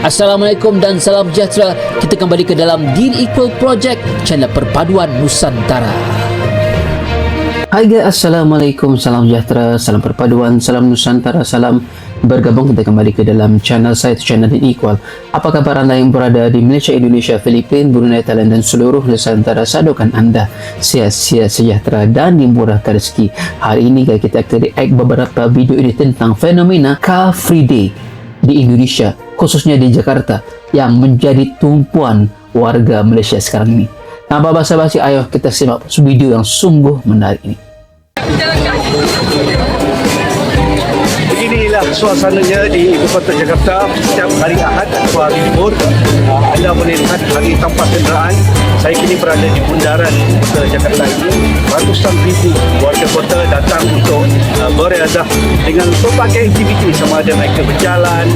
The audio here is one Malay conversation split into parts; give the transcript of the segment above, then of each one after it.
Assalamualaikum dan salam sejahtera. Kita kembali ke dalam Deal Equal Project, channel perpaduan Nusantara. Hai guys, Assalamualaikum, salam sejahtera, salam perpaduan, salam Nusantara, salam bergabung. Kita kembali ke dalam channel saya, channel Deal Equal. Apa kabar anda yang berada di Malaysia, Indonesia, Filipina, Brunei, Thailand dan seluruh Nusantara? Sadokan anda sehat-sehat, sejahtera dan dimurahkan rezeki. Hari ini guys, kita akan react beberapa video ini tentang fenomena Car Free Day di Indonesia, khususnya di Jakarta, yang menjadi tumpuan warga Malaysia sekarang ini. Tanpa basa-basi, ayo kita simak video yang sungguh menarik ini. Beginilah suasananya di ibu kota Jakarta setiap hari Ahad atau hari libur. Anda boleh lihat hari tanpa kenderaan. Saya kini berada di bundaran kota Jakarta ini. Ratusan ribu warga kota datang untuk beriadah dengan berbagai aktiviti, sama ada mereka berjalan,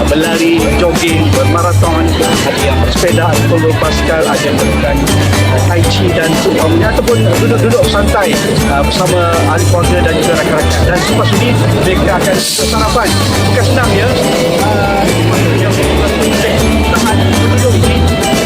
berlari, jogging, bermaraton, ada yang bersepeda ataupun berbasikal, ada yang melakukan tai chi dan seumpamanya, ataupun duduk-duduk santai bersama ahli keluarga dan juga rakan-rakan. Dan selepas ini mereka akan sarapan. Bukan senang ya.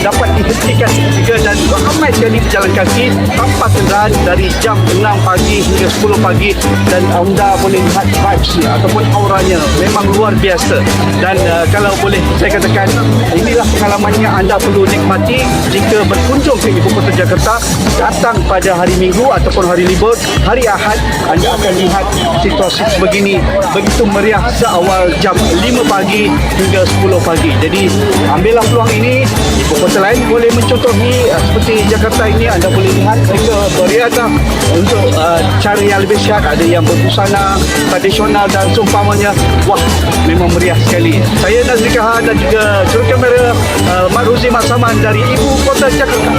Dapat dihentikan juga dan ramai sekali berjalan kaki tanpa kenderaan dari jam 6 pagi hingga 10 pagi, dan anda boleh lihat vibes-nya ataupun auranya memang luar biasa. Dan kalau boleh saya katakan, inilah pengalamannya anda perlu nikmati jika berkunjung ke ibu kota Jakarta. Datang pada hari Minggu ataupun hari libur, hari Ahad, anda akan lihat situasi begini begitu meriah seawal jam 5 pagi hingga 10 pagi. Jadi ambillah peluang ini. Ibu kota lain boleh mencontohi seperti Jakarta ini. Anda boleh lihat mereka beriadah untuk cara yang lebih sihat. Ada yang berbusana tradisional dan seumpamanya. Wah, memang meriah sekali. Saya Nazri Kahan dan juga juru kamera Mak Ruzi Mak Saman dari ibu kota Jakarta.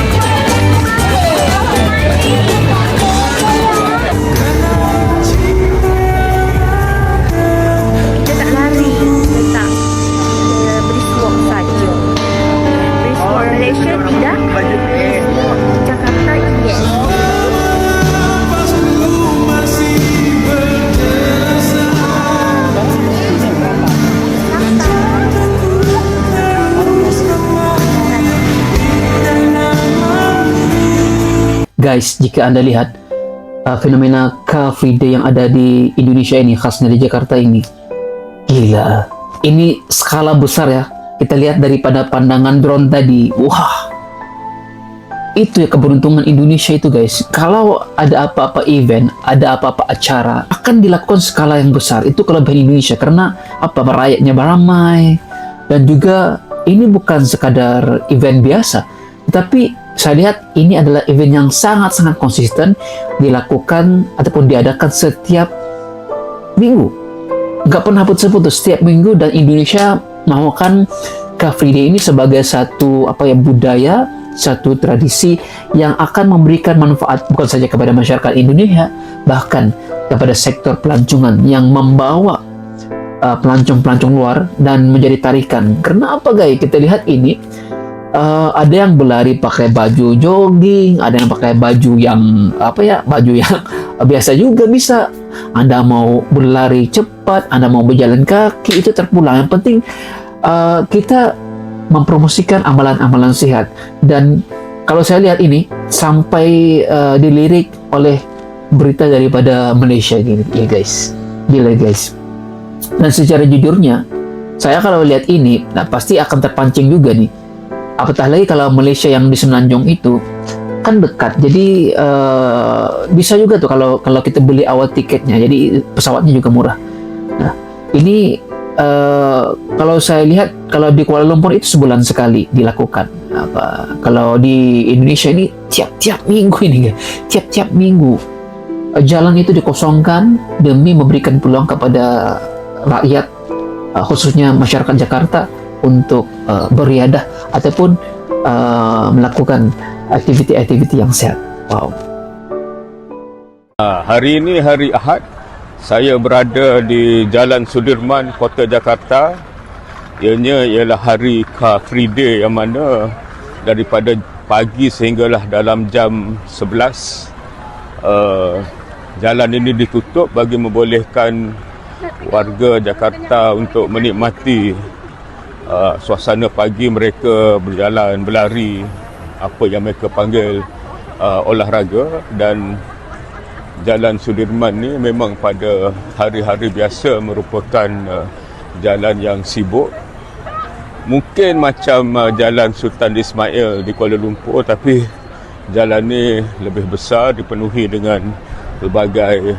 Malaysia tidak, Jakarta yes. Guys, jika anda lihat fenomena Car Free Day yang ada di Indonesia ini, khasnya di Jakarta ini, gila, ini skala besar ya. Kita lihat daripada pandangan drone tadi, wah, itu ya keberuntungan Indonesia itu guys. Kalau ada apa-apa event, ada apa-apa acara, akan dilakukan skala yang besar. Itu kelebihan Indonesia, karena apa, rakyatnya beramai. Dan juga ini bukan sekadar event biasa, tetapi saya lihat ini adalah event yang sangat-sangat konsisten, dilakukan ataupun diadakan setiap minggu, nggak pernah putus-putus setiap minggu. Dan Indonesia memakan Car Free Day ini sebagai satu budaya, satu tradisi yang akan memberikan manfaat bukan saja kepada masyarakat Indonesia, bahkan kepada sektor pelancongan yang membawa pelancong-pelancong luar dan menjadi tarikan. Karena apa guys? Kita lihat ini ada yang berlari pakai baju jogging, ada yang pakai baju yang baju yang biasa juga bisa. Anda mau berlari cepat, Anda mau berjalan kaki, itu terpulang. Yang penting kita mempromosikan amalan-amalan sehat. Dan kalau saya lihat ini sampai dilirik oleh berita daripada Malaysia gini ya guys, gila guys. Dan secara jujurnya, saya kalau lihat ini, pasti akan terpancing juga nih. Apatah lagi kalau Malaysia yang di Semenanjung itu kan dekat, jadi bisa juga tuh kalau kita beli awal tiketnya, jadi pesawatnya juga murah. Nah, ini kalau saya lihat, kalau di Kuala Lumpur itu sebulan sekali dilakukan. Kalau di Indonesia ini tiap-tiap minggu ini guys, tiap-tiap minggu jalan itu dikosongkan demi memberikan peluang kepada rakyat, khususnya masyarakat Jakarta, untuk beriadah ataupun melakukan aktiviti-aktiviti yang sehat. Wow. Hari ini hari Ahad, saya berada di Jalan Sudirman, Kota Jakarta. Ianya ialah hari Car Free Day, yang mana daripada pagi sehinggalah dalam jam 11 jalan ini ditutup bagi membolehkan warga Jakarta untuk menikmati suasana pagi mereka berjalan, berlari, apa yang mereka panggil olahraga. Dan Jalan Sudirman ni memang pada hari-hari biasa merupakan jalan yang sibuk. Mungkin macam Jalan Sultan Ismail di Kuala Lumpur, tapi jalan ni lebih besar, dipenuhi dengan pelbagai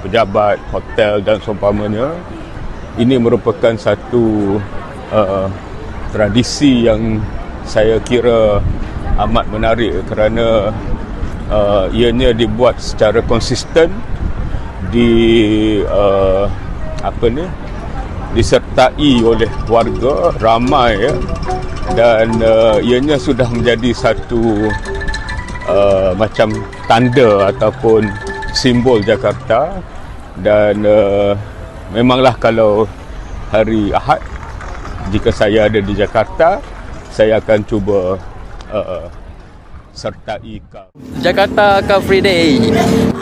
pejabat, hotel dan seumpamanya. Ini merupakan satu tradisi yang saya kira amat menarik kerana ianya dibuat secara konsisten, disertai oleh warga ramai, ya, dan ianya sudah menjadi satu macam tanda ataupun simbol Jakarta. Dan memanglah kalau hari Ahad, jika saya ada di Jakarta, saya akan cuba sertai Jakarta Car Free Day.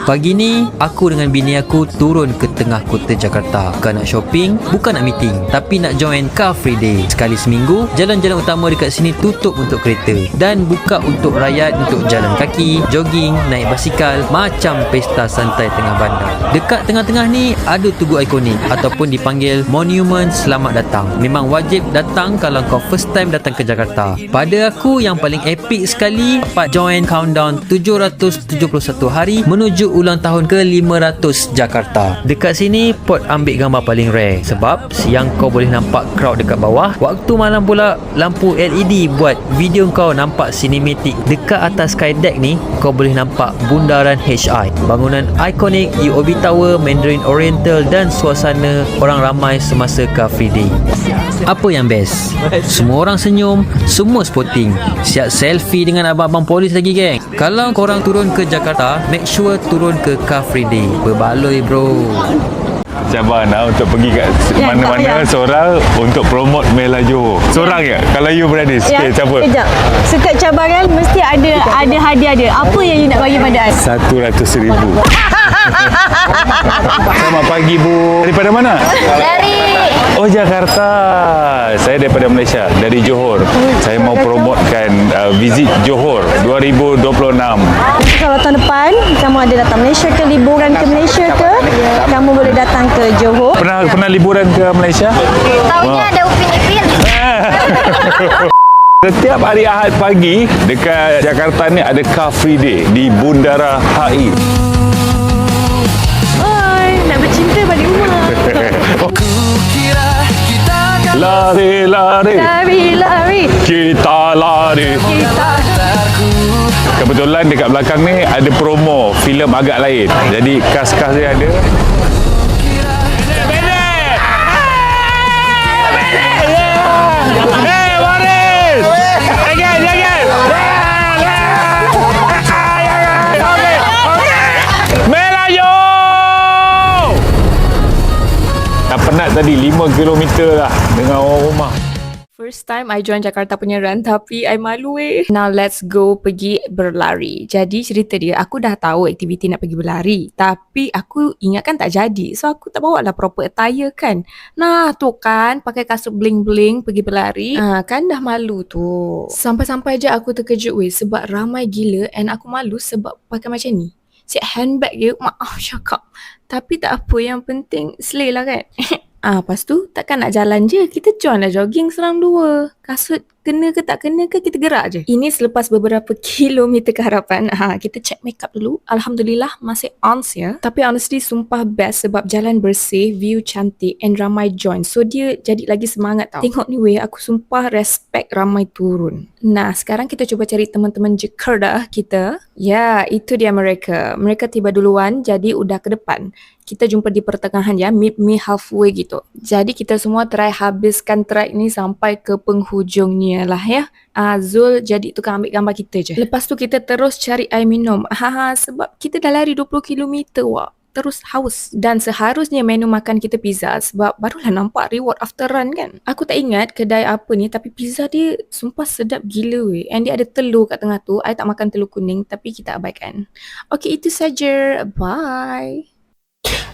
Pagi ni aku dengan bini aku turun ke tengah kota Jakarta. Bukan nak shopping, bukan nak meeting, tapi nak join Car Free Day. Sekali seminggu, jalan-jalan utama dekat sini tutup untuk kereta dan buka untuk rakyat untuk jalan kaki, jogging, naik basikal, macam pesta santai tengah bandar. Dekat tengah-tengah ni ada tugu ikonik ataupun dipanggil Monument Selamat Datang. Memang wajib datang kalau kau first time datang ke Jakarta. Pada aku yang paling epic sekali join countdown 771 hari menuju ulang tahun ke-500 Jakarta. Dekat sini Pot ambil gambar paling rare sebab siang kau boleh nampak crowd dekat bawah, waktu malam pula lampu LED buat video kau nampak cinematic. Dekat atas skydeck ni kau boleh nampak bundaran HI, bangunan ikonik UOB Tower, Mandarin Oriental dan suasana orang ramai semasa Car Free Day. Apa yang best? Semua orang senyum, semua sporting, siap selfie dengan abang-abang polis lagi, geng. Kalau korang turun ke Jakarta, make sure turun ke Car Free Day. Berbaloi bro. Cabaran untuk pergi kat mana-mana seorang untuk promote Mela Johor. Seorang ya? Kalau you berani sikit, siapa? Sekejap. Setiap cabaran mesti ada hadiah dia. Apa yang you nak bagi pada I? 100,000. Selamat pagi Bu. Daripada mana? Dari Oh, Jakarta. Saya daripada Malaysia, dari Johor. Saya mau promotekan visit Johor 2026. kalau tahun depan kamu ada datang Malaysia ke, liburan ke Malaysia ke, kamu boleh datang ke Johor. Pernah liburan ke Malaysia? Tahunnya ada Upin Ipin. Setiap hari Ahad pagi dekat Jakarta ni ada Car Free Day di Bundaran HI. Oi, nak bercinta balik rumah. Lari, lari, Lari, kita lari. kita. Kebetulan dekat belakang ni ada promo filem agak lain. Jadi kas-kas dia ada. Penat tadi 5 km lah dengan orang rumah. First time I join Jakarta punya run tapi I malu Now let's go pergi berlari. Jadi cerita dia, aku dah tahu aktiviti nak pergi berlari tapi aku ingatkan tak jadi. So aku tak bawa lah proper attire kan. Nah tu kan pakai kasut bling-bling pergi berlari. Kan dah malu tu. Sampai-sampai je aku terkejut sebab ramai gila and aku malu sebab pakai macam ni. Siap handbag je, maaf cakap. Tapi tak apa, yang penting slay lah kan. Lepas tu takkan nak jalan je, kita join lah jogging serang dua. Kasut kena ke tak kena ke, kita gerak je. Ini selepas beberapa kilometer ke harapan. Kita check makeup dulu. Alhamdulillah masih ons ya. Tapi honestly sumpah best sebab jalan bersih, view cantik and ramai join. So dia jadi lagi semangat tau. Tengok ni aku sumpah respect ramai turun. Nah sekarang kita cuba cari teman-teman Jakarta kita. Ya itu dia mereka. Mereka tiba duluan jadi udah ke depan. Kita jumpa di pertengahan ya, meet me halfway gitu. Jadi kita semua try habiskan trek ni sampai ke penghujungnya lah ya. Zul jadi tukang ambil gambar kita je. Lepas tu kita terus cari air minum. Sebab kita dah lari 20 km wak. Terus haus. Dan seharusnya menu makan kita pizza sebab barulah nampak reward after run kan. Aku tak ingat kedai apa ni tapi pizza dia sumpah sedap gila and dia ada telur kat tengah tu. I tak makan telur kuning tapi kita abaikan. Okay itu saja. Bye.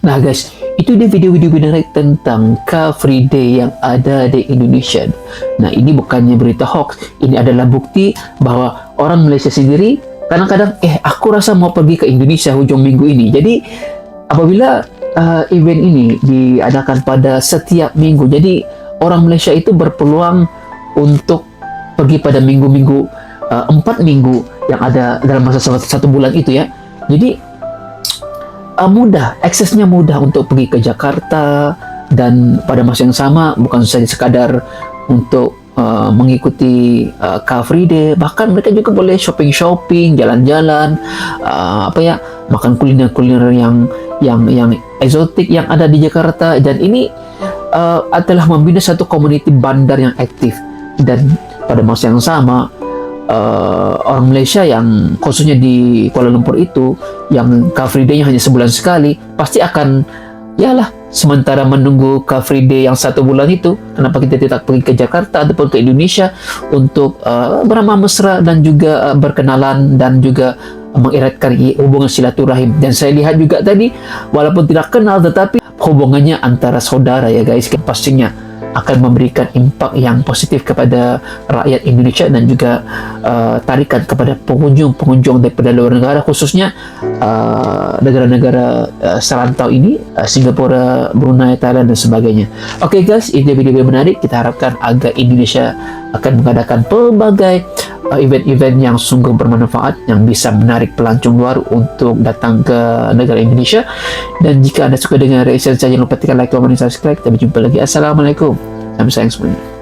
Nah guys, itu dia video-video menarik tentang Car Free Day yang ada di Indonesia. Nah ini bukannya berita hoax, ini adalah bukti bahwa orang Malaysia sendiri kadang-kadang aku rasa mau pergi ke Indonesia hujung minggu ini. Jadi apabila event ini diadakan pada setiap minggu, jadi orang Malaysia itu berpeluang untuk pergi pada minggu-minggu 4 minggu yang ada dalam masa satu bulan itu ya. Jadi mudah, aksesnya mudah untuk pergi ke Jakarta, dan pada masa yang sama bukan saja sekadar untuk mengikuti Car Free Day, bahkan mereka juga boleh shopping, jalan-jalan, makan kuliner-kuliner yang eksotik yang ada di Jakarta. Dan ini adalah membina satu komuniti bandar yang aktif, dan pada masa yang sama orang Malaysia yang khususnya di Kuala Lumpur itu yang Car Free Day-nya hanya sebulan sekali, pasti akan sementara menunggu Car Free Day yang 1 bulan itu, kenapa kita tidak pergi ke Jakarta ataupun ke Indonesia untuk beramah mesra dan juga berkenalan dan juga mengeratkan hubungan silaturahim. Dan saya lihat juga tadi, walaupun tidak kenal tetapi hubungannya antara saudara ya guys, pastinya akan memberikan impak yang positif kepada rakyat Indonesia dan juga tarikan kepada pengunjung daripada luar negara, khususnya negara-negara serantau ini, Singapura, Brunei, Thailand dan sebagainya. Oke guys, ini video-video menarik. Kita harapkan agar Indonesia akan mengadakan pelbagai event-event yang sungguh bermanfaat, yang bisa menarik pelancong luar untuk datang ke negara Indonesia. Dan jika anda suka dengan reaction saya, jangan lupa tekan like, comment, dan subscribe. Kita berjumpa lagi. Assalamualaikum. Salam sayang semuanya.